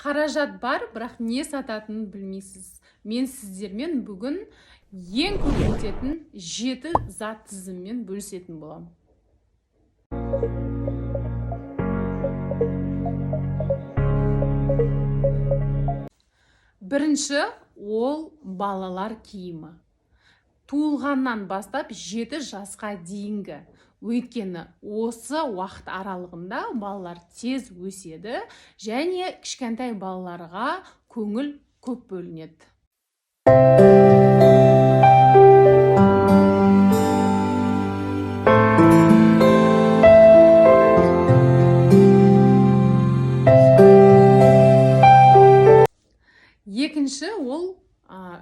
Қаражат бар, бірақ не сататынын білмейсіз. Мен сіздермен бүгін ең көп өтетін 7 зат тізіммен бөлісетін боламын. Бірінші, ол балалар киімі. Туылғаннан бастап 7 жасқа дейінгі. Өйткені осы уақыт аралығында балалар тез өседі және кішкентай балаларға көңіл көп бөлінеді. Екінші, ол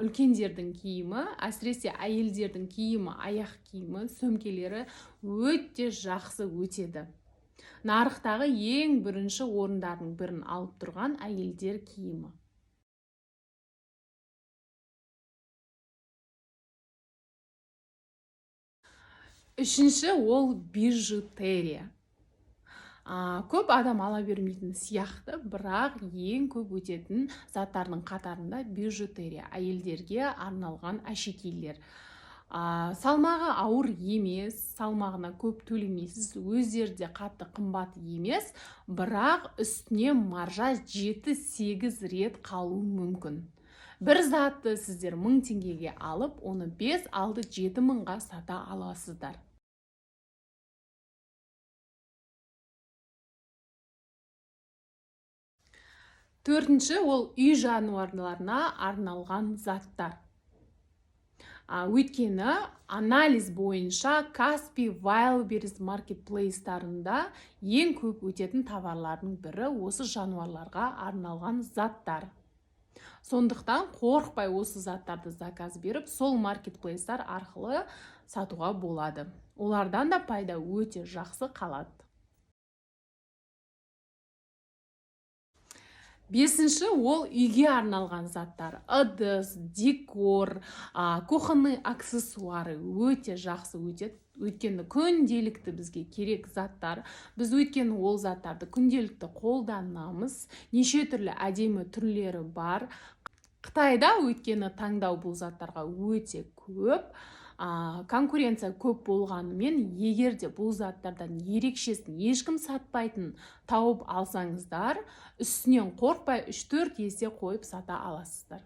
үлкендердің киімі, әсіресе әйелдердің киімі, аяқ киімі, сөмкелері өте жақсы өтеді. Нарықтағы ең бірінші орындардың бірін алып тұрған әйелдер киімі. Үшінші, ол бижутерия. Көп адам ала бермейтін сияқты, бірақ ең көп өтетін заттардың қатарында бижутерия, әйелдерге арналған әшекейлер. Салмағы ауыр емес, салмағына көп төлемейсіз, өздері де қатты қымбат емес, бірақ үстіне маржа 7-8 рет қалуы мүмкін. Бір затты сіздер 1000 теңгеге алып, оны 5-6-7 мыңға сата аласыздар. Төртінші, ол үй жануарларына арналған заттар. Өйткені анализ бойынша Каспи Wildberries маркетплейстарында ең көп өтетін товарлардың бірі осы жануарларға арналған заттар. Сондықтан қорықпай осы заттарды заказ беріп, сол маркетплейстар арқылы сатуға болады. Олардан да пайда өте жақсы қалады. Бесінші, ол үйге арналған заттар. Ыдыс, декор, кухонный аксессуары өте жақсы өтеді. Өйткені күнделікті бізге керек заттар. Біз өйткені ол заттарды күнделікті қолданамыз. Неше түрлі әдемі түрлері бар. Қытайда өйткені таңдау бұл заттарға өте көп. Конкуренция көп болғанымен, егер де бұл заттардан ерекшесін ешкім сатпайтын тауып алсаңыздар, үстінен қорқпай 3-4 есе қойып сата аласыздар.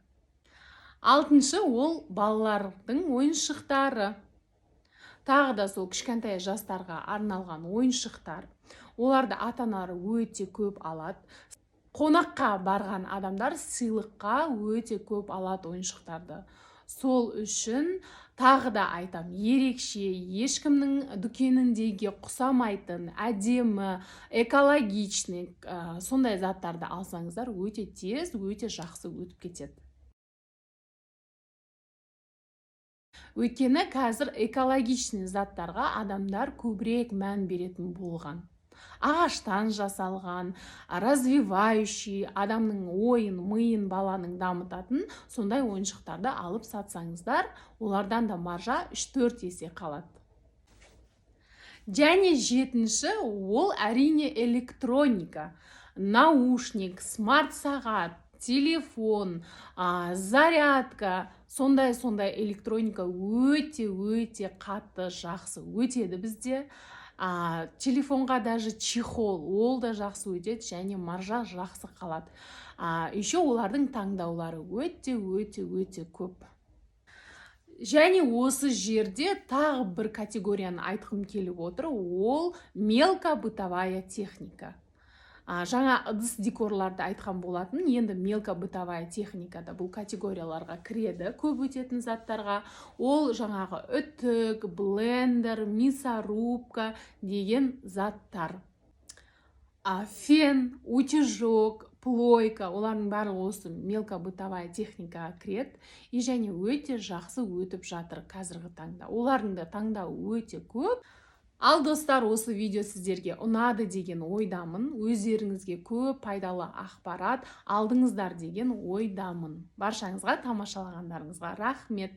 Алтыншы, ол балалардың ойыншықтары. Тағы да сол кішкентай жастарға арналған ойыншықтар. Оларды ата-аналары өте көп алады. Қонаққа барған адамдар сыйлыққа өте көп алады ойыншықтарды. Сол үшін тағы да айтам, ерекше, ешкімнің дүкеніндегі құсамайтын, әдемі, экологичный, сондай заттарды алсаңыздар, өте тез, өте жақсы өтіп кетеді. Өйткені қазір экологичный заттарға адамдар көбірек мән беретін болған. Ағаштан жасалған, развивающий, адамның ойын, миын, баланың дамытатын сондай ойыншықтарды алып сатсаңыздар, олардан да маржа 3-4 есе қалады. Және жетінші, ол әрине электроника. Наушник, смарт сағат, телефон, зарядка, сондай электроника өте қатты жақсы өтеді бізде. Телефонға даже чехол, ол да жақсы өтеді және маржа жақсы қалады. Еще олардың таңдаулары өте көп. Және осы жерде тағы бір категорияны айтқым келіп отыр, ол мелкобытовая техника. Жаңа ыдыс декорларды айтқан болатын, енді мелкобытовая техникада бұл категорияларға кіреді, көп өтетін заттарға. Ол жаңағы үтік, блендер, мясорубка деген заттар. Фен, утюжок, плойка, олардың барлығы осы мелкобытовая техникаға кіреді. Және өте жақсы өтіп жатыр қазіргі таңда. Олардың да таңдауы өте көп. Ал достар, осы видео сіздерге ұнады деген ойдамын. Өздеріңізге көп пайдалы ақпарат алдыңыздар деген ойдамын. Баршаңызға, тамашалағандарыңызға рахмет.